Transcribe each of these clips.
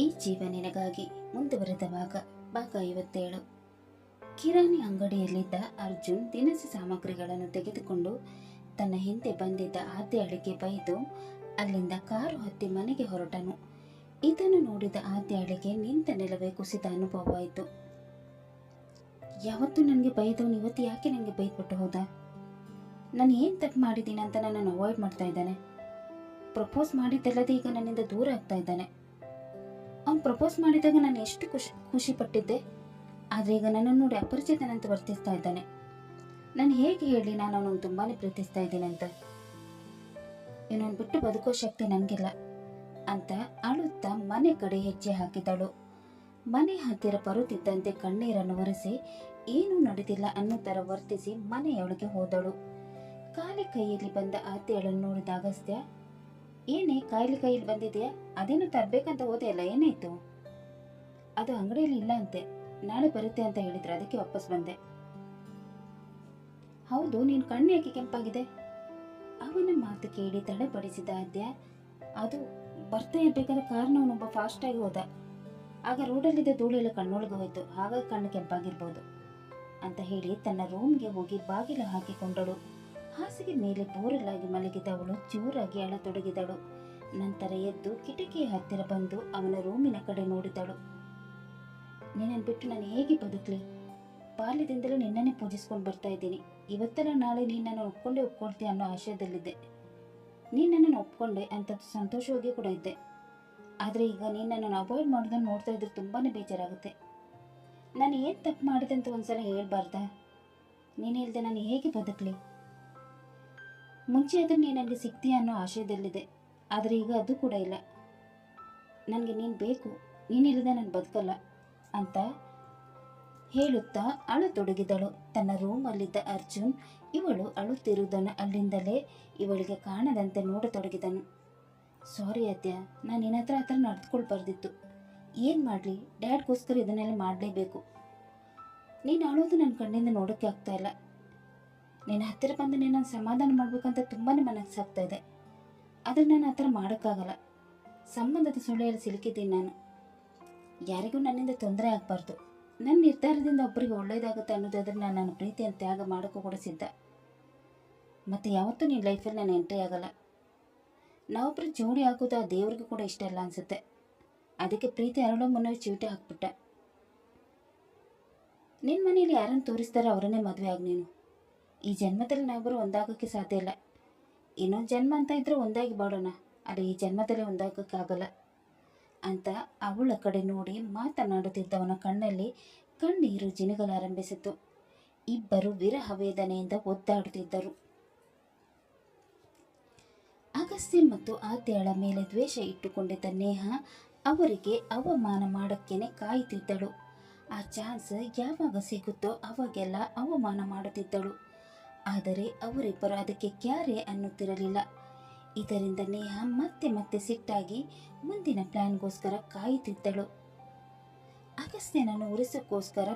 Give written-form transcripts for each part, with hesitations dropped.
ಈ ಜೀವ ನಿನಗಾಗಿ ಮುಂದುವರೆದ ಭಾಗ 57. ಕಿರಾಣಿ ಅಂಗಡಿಯಲ್ಲಿದ್ದ ಅರ್ಜುನ್ ದಿನಸಿ ಸಾಮಗ್ರಿಗಳನ್ನು ತೆಗೆದುಕೊಂಡು ತನ್ನ ಹಿಂದೆ ಬಂದಿದ್ದ ಆದ್ಯಾಳಿಗೆ ಬೈದು ಅಲ್ಲಿಂದ ಕಾರು ಹತ್ತಿ ಮನೆಗೆ ಹೊರಟನು. ಇದನ್ನು ನೋಡಿದ ಆದ್ಯಾಳಿಗೆ ನಿಂತ ನೆಲವೇ ಕುಸಿದ ಅನುಭವವಾಯಿತು. ಯಾವತ್ತೂ ನನಗೆ ಬೈದವನು ಇವತ್ತು ಯಾಕೆ ನನಗೆ ಬೈದ್ಬಿಟ್ಟು ಹೋದ? ನಾನು ಏನು ತಪ್ಪು ಮಾಡಿದ್ದೀನಿ ಅಂತ ನನ್ನನ್ನು ಅವಾಯ್ಡ್ ಮಾಡ್ತಾ ಇದ್ದಾನೆ. ಪ್ರಪೋಸ್ ಮಾಡಿದ್ದಲ್ಲದೆ ಈಗ ನನ್ನಿಂದ ದೂರ ಆಗ್ತಾ ಇದ್ದಾನೆ. ಅವ್ನು ಪ್ರಪೋಸ್ ಮಾಡಿದಾಗ ನಾನು ಎಷ್ಟು ಖುಷಿ ಪಟ್ಟಿದ್ದೆ, ಆದರೆ ಈಗ ನನ್ನನ್ನು ನೋಡಿ ಅಪರಿಚಿತನಂತೆ ವರ್ತಿಸ್ತಾ ಇದ್ದಾನೆ. ನಾನು ಹೇಗೆ ಹೇಳಿ ನಾನು ಅವನನ್ನು ತುಂಬಾ ಪ್ರೀತಿಸ್ತಾ ಇದ್ದೀನಿ ಅಂತ? ಇವನನ್ನು ಬಿಟ್ಟು ಬದುಕೋ ಶಕ್ತಿ ನನಗಿಲ್ಲ ಅಂತ ಅಳುತ್ತಾ ಮನೆ ಕಡೆ ಹೆಜ್ಜೆ ಹಾಕಿದಳು. ಮನೆ ಹತ್ತಿರ ಬರುತ್ತಿದ್ದಂತೆ ಕಣ್ಣೀರನ್ನು ಒರೆಸಿ ಏನೂ ನಡೆದಿಲ್ಲ ಅನ್ನೋ ಥರ ವರ್ತಿಸಿ ಮನೆಯೊಳಗೆ ಹೋದಳು. ಖಾಲಿ ಕೈಯಲ್ಲಿ ಬಂದ ಆತ್ತೆಯನ್ನು ನೋಡಿದ ಅಗಸ್ತ್ಯ, ಏನೇ ಕಾಯಿಲೆ ಕೈಯಲ್ಲಿ ಬಂದಿದೆಯಾ? ಅದೇನು ತರಬೇಕಂತ ಹೋದೆಯಲ್ಲ, ಏನಾಯ್ತು? ಅದು ಅಂಗಡಿಯಲ್ಲಿ ಇಲ್ಲ ಅಂತೆ, ನಾಳೆ ಬರುತ್ತೆ ಅಂತ ಹೇಳಿದ್ರೆ ಅದಕ್ಕೆ ವಾಪಸ್ ಬಂದೆ. ಹೌದು, ನೀನು ಕಣ್ಣು ಯಾಕೆ ಕೆಂಪಾಗಿದೆ? ಅವನ ಮಾತು ಕೇಳಿ ತಡೆಪಡಿಸಿದ ಆದ್ಯ, ಅದು ಬರ್ತಾ ಇರ್ಬೇಕಾದ್ರೆ ಕಾರಣವನೊಬ್ಬ ಫಾಸ್ಟ್ ಆಗಿ ಹೋದ, ಆಗ ರೋಡಲ್ಲಿದ್ದ ಧೂಳೆಲ್ಲ ಕಣ್ಣೊಳಗೆ ಹೋಯ್ತು, ಹಾಗಾಗಿ ಕಣ್ಣು ಕೆಂಪಾಗಿರ್ಬೋದು ಅಂತ ಹೇಳಿ ತನ್ನ ರೂಮ್ಗೆ ಹೋಗಿ ಬಾಗಿಲು ಹಾಕಿಕೊಂಡಳು. ಹಾಸಿಗೆ ಮೇಲೆ ಬೋರಲಾಗಿ ಮಲಗಿದವಳು ಜೋರಾಗಿ ಅಳತೊಡಗಿದಳು. ನಂತರ ಎದ್ದು ಕಿಟಕಿಯ ಹತ್ತಿರ ಬಂದು ಅವನ ರೂಮಿನ ಕಡೆ ನೋಡಿದಳು. ನಿನ್ನನ್ನು ಬಿಟ್ಟು ನಾನು ಹೇಗೆ ಬದುಕಲಿ? ಬಾಲ್ಯದಿಂದಲೂ ನಿನ್ನನ್ನೇ ಪೂಜಿಸ್ಕೊಂಡು ಬರ್ತಾ ಇದ್ದೀನಿ. ಇವತ್ತೆಲ್ಲ ನಾಳೆ ನೀನು ನನ್ನನ್ನು ಒಪ್ಕೊಳ್ತೀಯ ಅನ್ನೋ ಆಶಯದಲ್ಲಿದ್ದೆ. ನೀನು ನನ್ನನ್ನು ಒಪ್ಕೊಂಡೆ ಅಂತ ಸಂತೋಷವಾಗಿ ಕೂಡ ಇದ್ದೆ. ಆದರೆ ಈಗ ನೀನು ನನ್ನನ್ನು ಅವಾಯ್ಡ್ ಮಾಡೋದನ್ನು ನೋಡ್ತಾ ಇದ್ರೆ ತುಂಬಾ ಬೇಜಾರಾಗುತ್ತೆ. ನಾನು ಏನು ತಪ್ಪು ಮಾಡಿದೆ ಅಂತ ಒಂದ್ಸಲ ಹೇಳ್ಬಾರ್ದಾ? ನೀನು ಇಲ್ಲದೆ ನಾನು ಹೇಗೆ ಬದುಕಲಿ? ಮುಂಚೆ ಆದರೂ ನೀನು ನನಗೆ ಸಿಗ್ತೀಯ ಅನ್ನೋ ಆಶಯದಲ್ಲಿದೆ, ಆದರೆ ಈಗ ಅದು ಕೂಡ ಇಲ್ಲ. ನನಗೆ ನೀನು ಬೇಕು, ನೀನಿಲ್ಲದೆ ನಾನು ಬದುಕಲ್ಲ ಅಂತ ಹೇಳುತ್ತಾ ಅಳತೊಡಗಿದಳು. ತನ್ನ ರೂಮಲ್ಲಿದ್ದ ಅರ್ಜುನ್ ಇವಳು ಅಳುತ್ತಿರುವುದನ್ನು ಅಲ್ಲಿಂದಲೇ ಇವಳಿಗೆ ಕಾಣದಂತೆ ನೋಡತೊಡಗಿದನು. ಸಾರಿ ಅತ್ಯ, ನಾನು ನಿನ್ನ ಹತ್ರ ಆ ಥರ ನಡೆದುಕೊಳ್ಬಾರ್ದಿತ್ತು. ಏನು ಮಾಡಲಿ, ಡ್ಯಾಡ್ಗೋಸ್ಕರ ಇದನ್ನೆಲ್ಲ ಮಾಡಲೇಬೇಕು. ನೀನು ಅಳೋದು ನನ್ನ ಕಣ್ಣಿಂದ ನೋಡೋಕ್ಕೆ ಆಗ್ತಾ ಇಲ್ಲ. ನಿನ್ನ ಹತ್ತಿರ ಬಂದು ನಿನ್ನನ್ನು ಸಮಾಧಾನ ಮಾಡಬೇಕಂತ ತುಂಬಾ ಮನಸ್ಸಾಗ್ತಾ ಇದೆ, ಆದರೆ ನಾನು ಆ ಥರ ಮಾಡೋಕ್ಕಾಗಲ್ಲ. ಸಂಬಂಧದ ಸುಳಿಯಲ್ಲಿ ಸಿಲುಕಿದ್ದೀನಿ ನಾನು. ಯಾರಿಗೂ ನನ್ನಿಂದ ತೊಂದರೆ ಆಗಬಾರ್ದು. ನನ್ನ ನಿರ್ಧಾರದಿಂದ ಒಬ್ಬರಿಗೆ ಒಳ್ಳೆಯದಾಗುತ್ತೆ ಅನ್ನೋದಾದ್ರೆ ನಾನು ನನ್ನ ಪ್ರೀತಿಯನ್ನು ತ್ಯಾಗ ಮಾಡೋಕ್ಕೂ ಕೂಡ ಸಿದ್ಧ. ಮತ್ತು ಯಾವತ್ತೂ ನಿನ್ನ ಲೈಫಲ್ಲಿ ನಾನು ಎಂಟ್ರಿ ಆಗಲ್ಲ. ನಾವೊಬ್ಬರು ಜೋಡಿ ಹಾಕೋದು ಆ ದೇವ್ರಿಗೂ ಕೂಡ ಇಷ್ಟ ಇಲ್ಲ ಅನಿಸುತ್ತೆ. ಅದಕ್ಕೆ ಪ್ರೀತಿ ಅರಳೋ ಮುನ್ನವೇ ಚೀಟಿ ಹಾಕ್ಬಿಟ್ಟೆ. ನಿನ್ನ ಮನೇಲಿ ಯಾರನ್ನು ತೋರಿಸ್ತಾರೋ ಅವರನ್ನೇ ಮದುವೆ ಆಗಿ ನೀನು. ಈ ಜನ್ಮದಲ್ಲಿ ನಾವಿಬ್ಬರು ಒಂದಾಗೋಕ್ಕೆ ಸಾಧ್ಯ ಇಲ್ಲ. ಇನ್ನೊಂದು ಜನ್ಮ ಅಂತ ಇದ್ದರೆ ಒಂದಾಗಿ ಬಾಡೋಣ, ಆದರೆ ಈ ಜನ್ಮದಲ್ಲೇ ಒಂದಾಗೋಕ್ಕಾಗಲ್ಲ ಅಂತ ಅವಳ ಕಡೆ ನೋಡಿ ಮಾತನಾಡುತ್ತಿದ್ದವನ ಕಣ್ಣಲ್ಲಿ ಕಣ್ಣೀರು ಜಿನುಗಲಾರಂಭಿಸಿತು. ಇಬ್ಬರು ವಿರಹ ವೇದನೆಯಿಂದ ಒದ್ದಾಡುತ್ತಿದ್ದರು. ಅಗಸ್ತ್ಯ ಮತ್ತು ಆದ್ಯಳ ಮೇಲೆ ದ್ವೇಷ ಇಟ್ಟುಕೊಂಡಿದ್ದ ನೇಹ ಅವರಿಗೆ ಅವಮಾನ ಮಾಡೋಕ್ಕೇನೆ ಕಾಯುತ್ತಿದ್ದಳು. ಆ ಚಾನ್ಸ್ ಯಾವಾಗ ಸಿಗುತ್ತೋ ಅವಾಗೆಲ್ಲ ಅವಮಾನ ಮಾಡುತ್ತಿದ್ದಳು. ಆದರೆ ಅವರಿಬ್ಬರು ಅದಕ್ಕೆ ಕ್ಯಾರೆ ಅನ್ನುತ್ತಿರಲಿಲ್ಲ. ಇದರಿಂದ ನೇಹ ಮತ್ತೆ ಮತ್ತೆ ಸಿಟ್ಟಾಗಿ ಮುಂದಿನ ಪ್ಲಾನ್ಗೋಸ್ಕರ ಕಾಯುತ್ತಿದ್ದಳು. ಅಗಸ್ತ್ಯನನ್ನು ಉರಿಸೋಕ್ಕೋಸ್ಕರ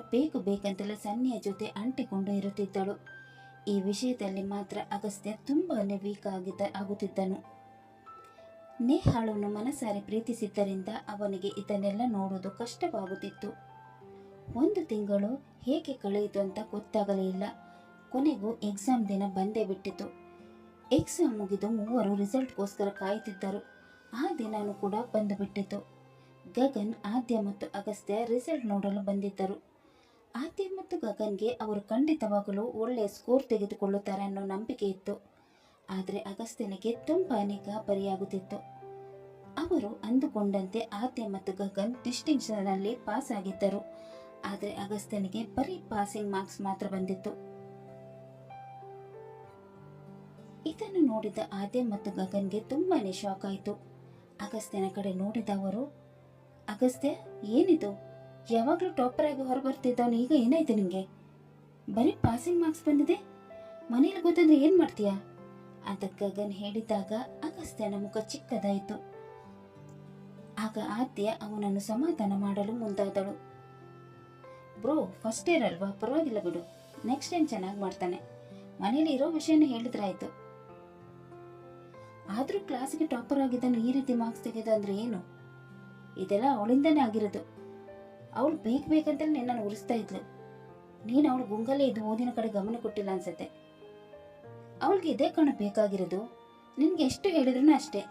ಬೇಕಂತಲೇ ಸನ್ನಿಯ ಜೊತೆ ಅಂಟಿಕೊಂಡು ಇರುತ್ತಿದ್ದಳು. ಈ ವಿಷಯದಲ್ಲಿ ಮಾತ್ರ ಅಗಸ್ತ್ಯ ತುಂಬಾ ವೀಕ್ ಆಗುತ್ತಿದ್ದನು. ನೇಹಾಳನ್ನು ಮನಸಾರೆ ಪ್ರೀತಿಸಿದ್ದರಿಂದ ಅವನಿಗೆ ಇದನ್ನೆಲ್ಲ ನೋಡುವುದು ಕಷ್ಟವಾಗುತ್ತಿತ್ತು. 1 ತಿಂಗಳು ಹೇಗೆ ಕಳೆಯಿತು ಅಂತ ಗೊತ್ತಾಗಲೇ ಇಲ್ಲ. ಕೊನೆಗೂ ಎಕ್ಸಾಮ್ ದಿನ ಬಂದೇ ಬಿಟ್ಟಿತು. ಎಕ್ಸಾಮ್ ಮುಗಿದು ಮೂವರು ರಿಸಲ್ಟ್ಗೋಸ್ಕರ ಕಾಯುತ್ತಿದ್ದರು. ಆ ದಿನವೂ ಕೂಡ ಬಂದು ಬಿಟ್ಟಿತು. ಗಗನ್, ಆದ್ಯ ಮತ್ತು ಅಗಸ್ತ್ಯ ರಿಸಲ್ಟ್ ನೋಡಲು ಬಂದಿದ್ದರು. ಆದ್ಯ ಮತ್ತು ಗಗನ್ಗೆ ಅವರು ಖಂಡಿತವಾಗಲೂ ಒಳ್ಳೆಯ ಸ್ಕೋರ್ ತೆಗೆದುಕೊಳ್ಳುತ್ತಾರೆ ಅನ್ನೋ ನಂಬಿಕೆ ಇತ್ತು. ಆದರೆ ಅಗಸ್ತ್ಯನಿಗೆ ತುಂಬಾನೇ ಗಾಬರಿಯಾಗುತ್ತಿತ್ತು. ಅವರು ಅಂದುಕೊಂಡಂತೆ ಆದ್ಯ ಮತ್ತು ಗಗನ್ ಡಿಸ್ಟಿಂಕ್ಷನ್ನಲ್ಲಿ ಪಾಸ್ ಆಗಿದ್ದರು. ಆದರೆ ಅಗಸ್ತ್ಯನಿಗೆ ಬರೀ ಪಾಸಿಂಗ್ ಮಾರ್ಕ್ಸ್ ಮಾತ್ರ ಬಂದಿತ್ತು. ಇದನ್ನು ನೋಡಿದ ಆದ್ಯ ಮತ್ತು ಗಗನ್ಗೆ ತುಂಬಾನೇ ಶಾಕ್ ಆಯಿತು. ಅಗಸ್ತ್ಯನ ಕಡೆ ನೋಡಿದ ಅವರು, ಅಗಸ್ತ್ಯ ಏನಿದು? ಯಾವಾಗಲೂ ಟಾಪರ್ ಆಗಿ ಹೊರಬರ್ತಿದ್ದವನು ಈಗ ಏನಾಯ್ತು ನಿಮಗೆ? ಬರೀ ಪಾಸಿಂಗ್ ಮಾರ್ಕ್ಸ್ ಬಂದಿದೆ, ಮನೇಲಿ ಗೊತ್ತಾದ್ರೆ ಏನು ಮಾಡ್ತೀಯಾ ಅಂತ ಗಗನ್ ಹೇಳಿದಾಗ ಅಗಸ್ತ್ಯನ ಮುಖ ಚಿಕ್ಕದಾಯಿತು. ಆಗ ಆದ್ಯ ಅವನನ್ನು ಸಮಾಧಾನ ಮಾಡಲು ಮುಂದಾದಳು. ಬ್ರೋ, ಫಸ್ಟ್ ಇಯರ್ ಅಲ್ವಾ, ಪರವಾಗಿಲ್ಲ ಬಿಡು, ನೆಕ್ಸ್ಟ್ ಟೈಮ್ ಚೆನ್ನಾಗಿ ಮಾಡ್ತಾನೆ. ಮನೇಲಿ ಇರೋ ವಿಷಯನ ಹೇಳಿದ್ರಾಯ್ತು. ಆದರೂ ಕ್ಲಾಸಿಗೆ ಟಾಪರ್ ಆಗಿದ್ದನ್ನು ಈ ರೀತಿ ಮಾರ್ಕ್ಸ್ ತೆಗೆದ ಅಂದರೆ ಏನು? ಇದೆಲ್ಲ ಅವಳಿಂದನೇ ಆಗಿರೋದು. ಅವಳು ಬೇಕಂತಲೇ ನಿನ್ನನ್ನು ಉರಿಸ್ತಾ ಇದ್ಲು. ನೀನು ಅವಳು ಗುಂಗಲ್ಲೇ ಇದ್ದು ಓದಿನ ಕಡೆ ಗಮನ ಕೊಟ್ಟಿಲ್ಲ ಅನ್ಸತ್ತೆ. ಅವಳಿಗೆ ಇದೇ ಕಣ ಬೇಕಾಗಿರೋದು. ನಿನ್ಗೆ ಎಷ್ಟು ಹೇಳಿದ್ರು ಅಷ್ಟೇ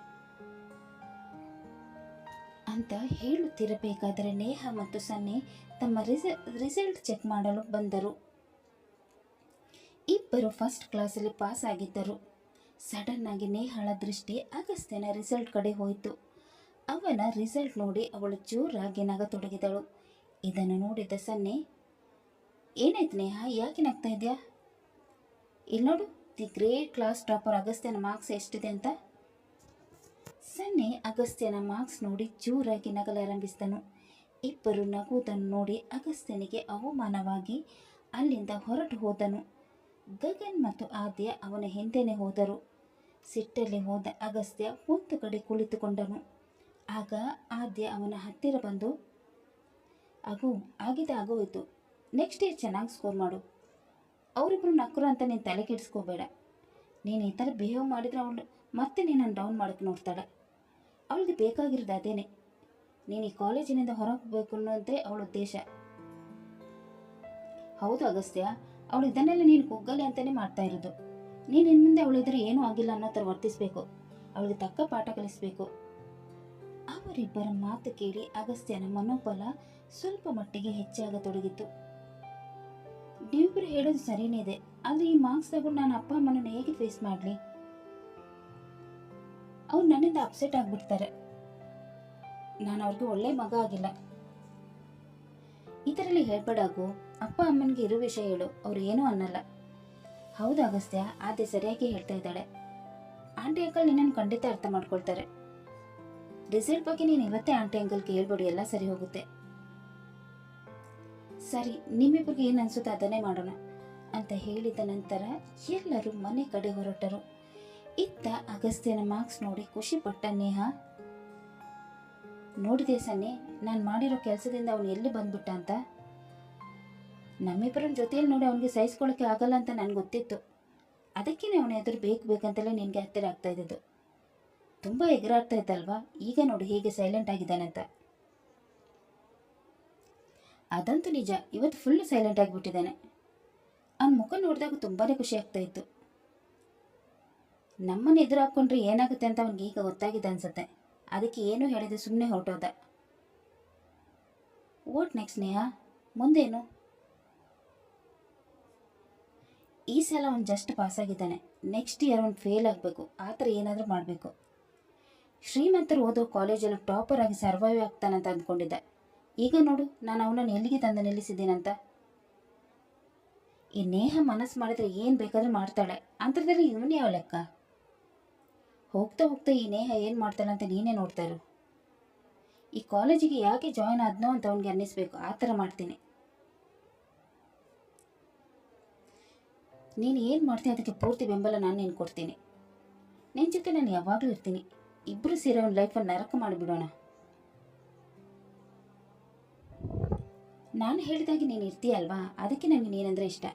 ಅಂತ ಹೇಳುತ್ತಿರಬೇಕಾದರೆ ನೇಹ ಮತ್ತು ಸನ್ನಿ ತಮ್ಮ ರಿಸಲ್ಟ್ ಚೆಕ್ ಮಾಡಲು ಬಂದರು. ಇಬ್ಬರು ಫಸ್ಟ್ ಕ್ಲಾಸಲ್ಲಿ ಪಾಸ್ ಆಗಿದ್ದರು. ಸಡನ್ ಆಗಿ ನೇಹಳ ದೃಷ್ಟಿ ಅಗಸ್ತ್ಯನ ರಿಸಲ್ಟ್ ಕಡೆ ಹೋಯಿತು. ಅವನ ರಿಸಲ್ಟ್ ನೋಡಿ ಅವಳು ಜೋರಾಗಿ ನಗತೊಡಗಿದಳು. ಇದನ್ನು ನೋಡಿದ ಸನ್ನಿ, ಏನಾಯ್ತು ನೇಹ, ಯಾಕೆ ನಗ್ತಾ ಇದೆಯಾ? ಇಲ್ಲಿ ನೋಡು, ದಿ ಗ್ರೇಟ್ ಕ್ಲಾಸ್ ಟಾಪರ್ ಅಗಸ್ತ್ಯನ ಮಾರ್ಕ್ಸ್ ಎಷ್ಟಿದೆ ಅಂತ. ಸನ್ನಿ ಅಗಸ್ತ್ಯನ ಮಾರ್ಕ್ಸ್ ನೋಡಿ ಜೋರಾಗಿ ನಗಲಾರಂಭಿಸಿದನು. ಇಬ್ಬರು ನಗುವುದನ್ನು ನೋಡಿ ಅಗಸ್ತ್ಯನಿಗೆ ಅವಮಾನವಾಗಿ ಅಲ್ಲಿಂದ ಹೊರಟು ಹೋದನು. ಗಗನ್ ಮತ್ತು ಆದ್ಯ ಅವನ ಹಿಂದೆನೆ ಹೋದರು. ಸಿಟ್ಟಲ್ಲಿ ಹೋದ ಅಗಸ್ತ್ಯ ಒಂದು ಕಡೆ ಕುಳಿತುಕೊಂಡನು. ಆಗ ಆದ್ಯ ಅವನ ಹತ್ತಿರ ಬಂದು, ಆಗೋಯ್ತು, ನೆಕ್ಸ್ಟ್ ಇಯರ್ ಚೆನ್ನಾಗಿ ಸ್ಕೋರ್ ಮಾಡು. ಅವರಿಬ್ಬರು ನಕ್ಕರು ಅಂತ ನೀನು ತಲೆ ಕೆಡಿಸ್ಕೋಬೇಡ. ನೀನು ಈ ಥರ ಬಿಹೇವ್ ಮಾಡಿದರೆ ಅವಳು ಮತ್ತೆ ನೀನನ್ನು ಡೌನ್ ಮಾಡೋಕ್ಕೆ ನೋಡ್ತಾಳೆ. ಅವಳಿಗೆ ಬೇಕಾಗಿರೋದು ಅದೇನೆ. ನೀನು ಈ ಕಾಲೇಜಿನಿಂದ ಹೊರಗೋಗಬೇಕು ಅನ್ನೋದೇ ಅವಳ ಉದ್ದೇಶ. ಹೌದು ಅಗಸ್ತ್ಯ, ಅವಳು ಇದನ್ನೆಲ್ಲ ನೀನು ಕುಗ್ಗಲಿ ಅಂತಲೇ ಮಾಡ್ತಾ ಇರೋದು. ನೀನು ಇನ್ನು ಮುಂದೆ ಅವಳಿದ್ರೆ ಏನೂ ಆಗಿಲ್ಲ ಅನ್ನೋ ಥರ ವರ್ತಿಸಬೇಕು. ಅವಳಿಗೆ ತಕ್ಕ ಪಾಠ ಕಲಿಸಬೇಕು. ಅವರಿಬ್ಬರ ಮಾತು ಕೇಳಿ ಅಗಸ್ತ್ಯನ ಮನೋಬಲ ಸ್ವಲ್ಪ ಮಟ್ಟಿಗೆ ಹೆಚ್ಚಾಗತೊಡಗಿತು. ನೀವಿಬ್ಬರು ಹೇಳೋದು ಸರಿನೇ ಇದೆ, ಆದರೆ ಈ ಮಾರ್ಕ್ಸ್ ತಗೊಂಡು ನಾನು ಅಪ್ಪ ಅಮ್ಮನನ್ನು ಹೇಗೆ ಫೇಸ್ ಮಾಡಲಿ? ಅವ್ರು ನನ್ನಿಂದ ಅಪ್ಸೆಟ್ ಆಗಿಬಿಡ್ತಾರೆ. ನಾನು ಅವ್ರಿಗೆ ಒಳ್ಳೆ ಮಗ ಆಗಿಲ್ಲ. ಇದರಲ್ಲಿ ಹೇಳ್ಬೇಡಾಗು. ಅಪ್ಪ ಅಮ್ಮನಿಗೆ ಇರೋ ವಿಷಯ ಹೇಳು, ಅವ್ರು ಏನೂ ಅನ್ನಲ್ಲ. ಹೌದು ಅಗಸ್ತ್ಯ, ಆದ್ರೆ ಸರಿಯಾಗಿ ಹೇಳ್ತಾ ಇದ್ದಾಳೆ. ಆಂಟಿ ಅಂಕಲ್ ನಿನ್ನನ್ನು ಖಂಡಿತ ಅರ್ಥ ಮಾಡ್ಕೊಳ್ತಾರೆ. ರಿಸಲ್ಟ್ ಬಗ್ಗೆ ನೀನು ಇವತ್ತೇ ಆಂಟಿ ಅಂಕಲ್ಗೆ ಹೇಳ್ಬೇಡಿ, ಎಲ್ಲ ಸರಿ ಹೋಗುತ್ತೆ. ಸರಿ, ನಿಮ್ಮಿಬ್ಬರಿಗೆ ಏನು ಅನ್ಸುತ್ತೆ ಅದನ್ನೇ ಮಾಡೋಣ ಅಂತ ಹೇಳಿದ ನಂತರ ಎಲ್ಲರೂ ಮನೆ ಕಡೆ ಹೊರಟರು. ಇತ್ತ ಅಗಸ್ತ್ಯನ ಮಾರ್ಕ್ಸ್ ನೋಡಿ ಖುಷಿಪಟ್ಟ ನೇಹ, ನೋಡಿದೆ ಸನ್ನಿ, ನಾನು ಮಾಡಿರೋ ಕೆಲಸದಿಂದ ಅವನು ಎಲ್ಲಿ ಬಂದ್ಬಿಟ್ಟ ಅಂತ. ನಮ್ಮಿಬ್ಬರ ಜೊತೆಯಲ್ಲಿ ನೋಡಿ ಅವನಿಗೆ ಸಹಿಸ್ಕೊಳ್ಳೋಕ್ಕೆ ಆಗಲ್ಲ ಅಂತ ನನಗೆ ಗೊತ್ತಿತ್ತು. ಅದಕ್ಕೇ ಅವನ ಎದುರು ಬೇಕಂತಲೇ ನಿನಗೆ ಹತ್ತಿರ ಆಗ್ತಾ ಇದ್ದದ್ದು. ತುಂಬ ಎಗರಾಡ್ತಾ ಇದ್ದಲ್ವಾ, ಈಗ ನೋಡಿ ಹೇಗೆ ಸೈಲೆಂಟ್ ಆಗಿದ್ದಾನಂತ. ಅದಂತೂ ನಿಜ, ಇವತ್ತು ಫುಲ್ ಸೈಲೆಂಟ್ ಆಗಿಬಿಟ್ಟಿದ್ದಾನೆ. ಅವನ ಮುಖ ನೋಡಿದಾಗ ತುಂಬಾ ಖುಷಿ ಆಗ್ತಾ ಇತ್ತು. ನಮ್ಮನ್ನು ಎದುರು ಹಾಕ್ಕೊಂಡ್ರೆ ಏನಾಗುತ್ತೆ ಅಂತ ಅವನಿಗೆ ಈಗ ಗೊತ್ತಾಗಿದೆ ಅನ್ಸುತ್ತೆ. ಅದಕ್ಕೆ ಏನು ಹೇಳಿದೆ ಸುಮ್ಮನೆ ಹೊರಟೋದ. ವಾಟ್ ನೆಕ್ಸ್ಟ್ ನೇಹ, ಮುಂದೇನು? ಈ ಸಲ ಅವನು ಜಸ್ಟ್ ಪಾಸ್ ಆಗಿದ್ದಾನೆ. ನೆಕ್ಸ್ಟ್ ಇಯರ್ ಅವನು ಫೇಲ್ ಆಗಬೇಕು, ಆ ಥರ ಏನಾದರೂ ಮಾಡಬೇಕು. ಶ್ರೀಮಂತರು ಓದೋ ಕಾಲೇಜಲ್ಲಿ ಟಾಪರ್ ಆಗಿ ಸರ್ವೈವ್ ಆಗ್ತಾನಂತ ಅಂದ್ಕೊಂಡಿದ್ದ. ಈಗ ನೋಡು ನಾನು ಅವನನ್ನು ಎಲ್ಲಿಗೆ ತಂದು ನಿಲ್ಲಿಸಿದ್ದೀನಂತ. ಈ ನೇಹ ಮನಸ್ಸು ಮಾಡಿದ್ರೆ ಏನು ಬೇಕಾದರೂ ಮಾಡ್ತಾಳೆ. ಅಂಥದ್ರಲ್ಲಿ ಇವನು ಯಾವ ಲೆಕ್ಕ? ಹೋಗ್ತಾ ಹೋಗ್ತಾ ಈ ನೇಹ ಏನು ಮಾಡ್ತಾಳೆ ಅಂತ ನೀನೇ ನೋಡ್ತಾ ಇರು. ಈ ಕಾಲೇಜಿಗೆ ಯಾಕೆ ಜಾಯ್ನ್ ಆದ್ನೋ ಅಂತ ಅವನಿಗೆ ಅನ್ನಿಸ್ಬೇಕು, ಆ ಥರ ಮಾಡ್ತೀನಿ. ನೀನು ಏನು ಮಾಡ್ತೀನಿ ಅದಕ್ಕೆ ಪೂರ್ತಿ ಬೆಂಬಲ ನಾನು ನೀನು ಕೊಡ್ತೀನಿ. ನಿನ್ನ ಜೊತೆ ನಾನು ಯಾವಾಗಲೂ ಇರ್ತೀನಿ. ಇಬ್ಬರು ಸೇರಿ ಅವನ ಲೈಫನ್ನು ನರಕ ಮಾಡಿಬಿಡೋಣ. ನಾನು ಹೇಳಿದಾಗೆ ನೀನು ಇರ್ತೀಯಲ್ವಾ, ಅದಕ್ಕೆ ನನಗೆ ನೀನಂದರೆ ಇಷ್ಟ.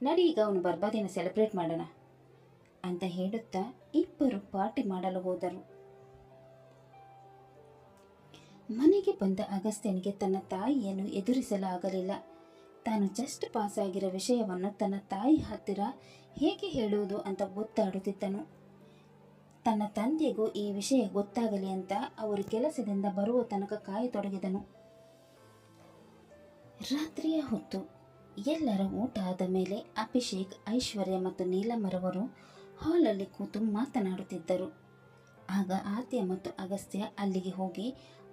ನಡಿ ಈಗ ಅವನು ಬರ್ಬಾದಿನ ಸೆಲೆಬ್ರೇಟ್ ಮಾಡೋಣ ಅಂತ ಹೇಳುತ್ತಾ ಇಬ್ಬರು ಪಾರ್ಟಿ ಮಾಡಲು ಹೋದರು. ಮನೆಗೆ ಬಂದ ಅಗಸ್ತ್ಯನಿಗೆ ತನ್ನ ತಾಯಿಯನ್ನು ಎದುರಿಸಲಾಗಲಿಲ್ಲ. ತಾನು ಜಸ್ಟ್ ಪಾಸ್ ಆಗಿರೋ ವಿಷಯವನ್ನು ತನ್ನ ತಾಯಿ ಹತ್ತಿರ ಹೇಗೆ ಹೇಳುವುದು ಅಂತ ಒತ್ತಾಡುತ್ತಿದ್ದನು. ತನ್ನ ತಂದೆಗೂ ಈ ವಿಷಯ ಗೊತ್ತಾಗಲಿ ಅಂತ ಅವರು ಕೆಲಸದಿಂದ ಬರುವ ತನಕ ಕಾಯತೊಡಗಿದನು. ರಾತ್ರಿಯ ಹೊತ್ತು ಎಲ್ಲರ ಊಟ ಆದ ಮೇಲೆ ಅಭಿಷೇಕ್, ಐಶ್ವರ್ಯ ಮತ್ತು ನೀಲಮರವರು ಹಾಲಲ್ಲಿ ಕೂತು ಮಾತನಾಡುತ್ತಿದ್ದರು. ಆಗ ಆದ್ಯ ಮತ್ತು ಅಗಸ್ತ್ಯ ಅಲ್ಲಿಗೆ ಹೋಗಿ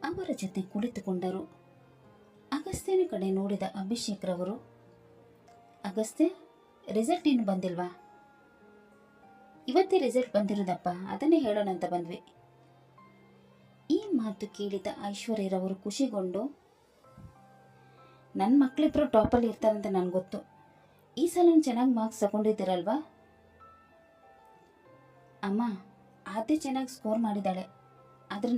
ಅವರ ಜೊತೆ ಕುಳಿತುಕೊಂಡರು. ಅಗಸ್ತ್ಯನ ಕಡೆ ನೋಡಿದ ಅಭಿಷೇಕ್ ರವರು, ಅಗಸ್ತ್ಯ, ರಿಸಲ್ಟ್ ಇನ್ನು ಬಂದಿಲ್ವಾ? ಇವತ್ತೇ ರಿಸಲ್ಟ್ ಬಂದಿರೋದಪ್ಪ, ಅದನ್ನೇ ಹೇಳೋಣ ಅಂತ ಬಂದ್ವಿ. ಈ ಮಾತು ಕೇಳಿದ ಐಶ್ವರ್ಯರವರು ಖುಷಿಗೊಂಡು, ನನ್ನ ಮಕ್ಕಳಿಬ್ಬರು ಟಾಪಲ್ಲಿ ಇರ್ತಾರಂತ ನನಗೆ ಗೊತ್ತು. ಈ ಸಲ ಚೆನ್ನಾಗಿ ಮಾರ್ಕ್ಸ್ ತಗೊಂಡಿದ್ದೀರಲ್ವಾ? ಅಮ್ಮ, ಆದ್ಯ ಚೆನ್ನಾಗಿ ಸ್ಕೋರ್ ಮಾಡಿದ್ದಾಳೆ, ಆದರೆ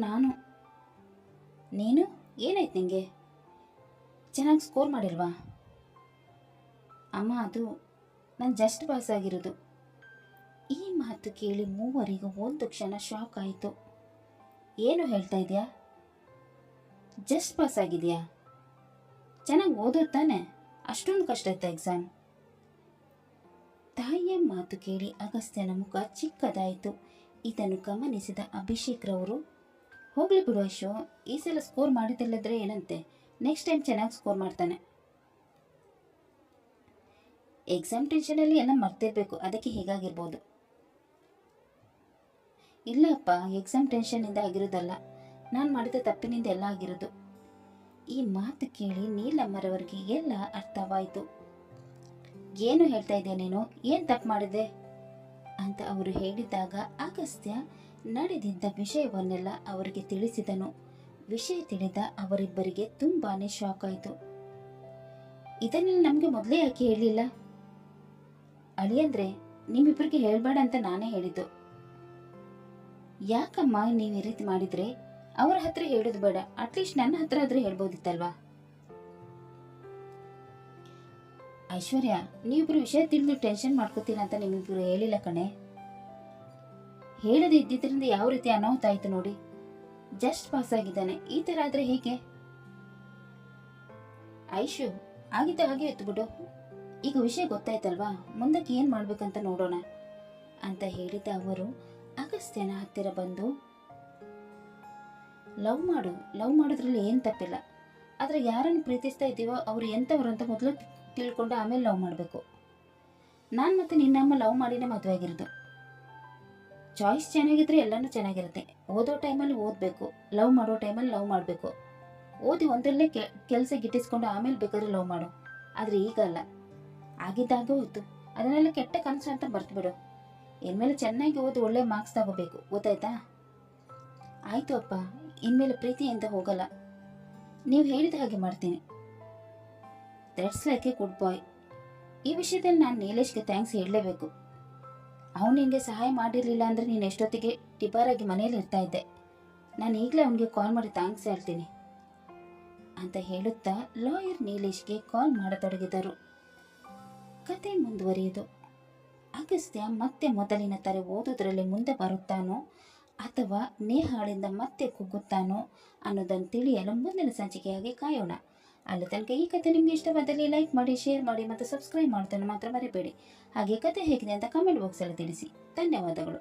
ನೀನು ಏನಾಯ್ತು ನಿಂಗೆ? ಚೆನ್ನಾಗಿ ಸ್ಕೋರ್ ಮಾಡಿಲ್ವಾ? ಅಮ್ಮ, ಅದು ನಾನು ಜಸ್ಟ್ ಪಾಸ್ ಆಗಿರೋದು. ಈ ಮಾತು ಕೇಳಿ ಮೂವರಿಗೂ ಒಂದು ಕ್ಷಣ ಶಾಕ್ ಆಯಿತು. ಏನು ಹೇಳ್ತಾ ಇದೆಯಾ? ಜಸ್ಟ್ ಪಾಸ್ ಆಗಿದೆಯಾ? ಚೆನ್ನಾಗಿ ಓದೋದು ತಾನೆ? ಅಷ್ಟೊಂದು ಕಷ್ಟ ಇತ್ತ ಎಕ್ಸಾಮ್? ತಾಯಿಯ ಮಾತು ಕೇಳಿ ಅಗಸ್ತ್ಯನ ಮುಖ ಚಿಕ್ಕದಾಯಿತು. ಇದನ್ನು ಗಮನಿಸಿದ ಅಭಿಷೇಕ್ ರವರು, ಹೋಗ್ಲಿ ಬಿಡು ಐಶು, ಈ ಸಲ ಸ್ಕೋರ್ ಮಾಡಿದ್ದಲ್ಲದ್ರೆ ಏನಂತೆ, ನೆಕ್ಸ್ಟ್ ಟೈಮ್ ಚೆನ್ನಾಗಿ ಸ್ಕೋರ್ ಮಾಡ್ತಾನೆ. ಎಕ್ಸಾಮ್ ಟೆನ್ಷನಲ್ಲಿ ಎಲ್ಲ ಮರ್ತಿರ್ಬೇಕು, ಅದಕ್ಕೆ ಹೀಗಾಗಿರ್ಬೋದು. ಇಲ್ಲ ಅಪ್ಪ, ಎಕ್ಸಾಮ್ ಟೆನ್ಷನ್ನಿಂದ ಆಗಿರೋದಲ್ಲ, ನಾನು ಮಾಡಿದ ತಪ್ಪಿನಿಂದ ಎಲ್ಲ ಆಗಿರೋದು. ಈ ಮಾತು ಕೇಳಿ ನೀಲಮ್ಮರವರಿಗೆ ಎಲ್ಲ ಅರ್ಥವಾಯಿತು. ಏನು ಹೇಳ್ತಾ ಇದೆಯಾ ನೀನು? ಏನು ತಪ್ಪು ಮಾಡಿದೆ ಅಂತ ಅವರು ಹೇಳಿದಾಗ ಅಗಸ್ತ್ಯ ನಡೆದಿದ್ದ ವಿಷಯವನ್ನೆಲ್ಲ ಅವರಿಗೆ ತಿಳಿಸಿದನು. ವಿಷಯ ತಿಳಿದ ಅವರಿಬ್ಬರಿಗೆ ತುಂಬಾನೇ ಶಾಕ್ ಆಯಿತು. ಇದನ್ನೆಲ್ಲ ನಮಗೆ ಮೊದಲೇ ಯಾಕೆ ಹೇಳಿಲ್ಲ? ಅಳಿಯಂದ್ರೆ ನಿಮ್ಮಿಬ್ಬರಿಗೆ ಹೇಳಬೇಡ ಅಂತ ನಾನೇ ಹೇಳಿದ್ದು. ಯಾಕಮ್ಮ ನೀವು ಈ ರೀತಿ ಮಾಡಿದ್ರೆ? ಅವರ ಹತ್ರ ಹೇಳೋದು ಬೇಡ, ಅಟ್ಲೀಸ್ಟ್ ನನ್ನ ಹತ್ರ ಆದ್ರೆ ಹೇಳ್ಬೋದಿತ್ತಲ್ವಾ? ಐಶ್ವರ್ಯ, ನೀವಿಬ್ರು ವಿಷಯ ತಿಳಿದು ಟೆನ್ಷನ್ ಮಾಡ್ಕೋತೀರಾ ಅಂತ ನಿಮ್ಮಿಬ್ರು ಹೇಳಿಲ್ಲ ಕಣೆ. ಹೇಳದೆ ಇದ್ದಿದ್ರಿಂದ ಯಾವ ರೀತಿ ಅನಾಹುತ ಆಯ್ತು ನೋಡಿ. ಜಸ್ಟ್ ಪಾಸ್ ಆಗಿದ್ದಾನೆ, ಈ ತರ ಆದ್ರೆ ಹೇಗೆ? ಐಶು, ಆಗಿದ್ದ ಹಾಗೆ ಎತ್ತು ಬಿಡು. ಈಗ ವಿಷಯ ಗೊತ್ತಾಯ್ತಲ್ವಾ, ಮುಂದಕ್ಕೆ ಏನ್ ಮಾಡ್ಬೇಕಂತ ನೋಡೋಣ ಅಂತ ಹೇಳಿದ ಅವರು ಅಗಸ್ತ್ಯನ ಹತ್ತಿರ ಬಂದು, ಲವ್ ಮಾಡೋದ್ರಲ್ಲಿ ಏನು ತಪ್ಪಿಲ್ಲ. ಆದರೆ ಯಾರನ್ನು ಪ್ರೀತಿಸ್ತಾ ಇದ್ದೀವೋ ಅವರು ಎಂಥವ್ರು ಅಂತ ಮೊದಲು ತಿಳ್ಕೊಂಡು ಆಮೇಲೆ ಲವ್ ಮಾಡಬೇಕು. ನಾನು ಮತ್ತೆ ನಿನ್ನಮ್ಮ ಲವ್ ಮಾಡಿನೇ ಮದುವೆ ಆಗಿರೋದು. ಚಾಯ್ಸ್ ಚೆನ್ನಾಗಿದ್ರೆ ಎಲ್ಲನೂ ಚೆನ್ನಾಗಿರುತ್ತೆ. ಓದೋ ಟೈಮಲ್ಲಿ ಓದಬೇಕು, ಲವ್ ಮಾಡೋ ಟೈಮಲ್ಲಿ ಲವ್ ಮಾಡಬೇಕು. ಓದಿ ಒಂದರಲ್ಲೇ ಕೆಲಸ ಗಿಟ್ಟಿಸ್ಕೊಂಡು ಆಮೇಲೆ ಬೇಕಾದ್ರೆ ಲವ್ ಮಾಡು. ಆದರೆ ಈಗ ಅಲ್ಲ, ಆಗಿದ್ದಾಗ ಹೋಯ್ತು, ಅದನ್ನೆಲ್ಲ ಕೆಟ್ಟ ಕನಸು ಅಂತ ಬರ್ತು ಬಿಡು. ಇನ್ಮೇಲೆ ಚೆನ್ನಾಗಿ ಓದಿ ಒಳ್ಳೆ ಮಾರ್ಕ್ಸ್ ತಗೋಬೇಕು, ಗೊತ್ತಾಯ್ತಾ? ಆಯಿತು ಅಪ್ಪ, ಇನ್ಮೇಲೆ ಪ್ರೀತಿಯಿಂದ ಹೋಗಲ್ಲ, ನೀವು ಹೇಳಿದ ಹಾಗೆ ಮಾಡ್ತೀನಿ. ದಟ್ಸ್ ಲೈಕ್ ಎ ಗುಡ್ ಬಾಯ್. ಈ ವಿಷಯದಲ್ಲಿ ನಾನು ನೀಲೇಶ್ಗೆ ಥ್ಯಾಂಕ್ಸ್ ಹೇಳಲೇಬೇಕು. ಅವನು ನಿನಗೆ ಸಹಾಯ ಮಾಡಿರಲಿಲ್ಲ ಅಂದರೆ ನೀನು ಎಷ್ಟೊತ್ತಿಗೆ ಟಿಬಾರಾಗಿ ಮನೇಲಿ ಇರ್ತಾ ಇದ್ದೆ. ನಾನು ಈಗಲೇ ಅವನಿಗೆ ಕಾಲ್ ಮಾಡಿ ಥ್ಯಾಂಕ್ಸ್ ಹೇಳ್ತೀನಿ ಅಂತ ಹೇಳುತ್ತಾ ಲಾಯರ್ ನೀಲೇಶ್ಗೆ ಕಾಲ್ ಮಾಡತೊಡಗಿದರು. ಕತೆ ಮುಂದುವರಿಯಿತು. ಅಗಸ್ತ್ಯ ಮತ್ತೆ ಮೊದಲಿನ ತರ ಓದೋದ್ರಲ್ಲಿ ಮುಂದೆ ಬರುತ್ತಾನೋ ಅಥವಾ ನೇಹಾಳಿಂದ ಮತ್ತೆ ಕುಗ್ಗುತ್ತಾನೋ ಅನ್ನೋದನ್ನು ತಿಳಿಯಲು ಮುಂದಿನ ಸಂಚಿಕೆಯಾಗಿ ಕಾಯೋಣ. ಅಲ್ಲಿ ತನಕ ಈ ಕತೆ ನಿಮಗೆ ಇಷ್ಟವಾದಲ್ಲಿ ಲೈಕ್ ಮಾಡಿ, ಶೇರ್ ಮಾಡಿ ಮತ್ತು ಸಬ್ಸ್ಕ್ರೈಬ್ ಮಾಡೋದನ್ನು ಮಾತ್ರ ಮರಿಬೇಡಿ. ಹಾಗೆ ಕತೆ ಹೇಗಿದೆ ಅಂತ ಕಮೆಂಟ್ ಬಾಕ್ಸಲ್ಲಿ ತಿಳಿಸಿ. ಧನ್ಯವಾದಗಳು.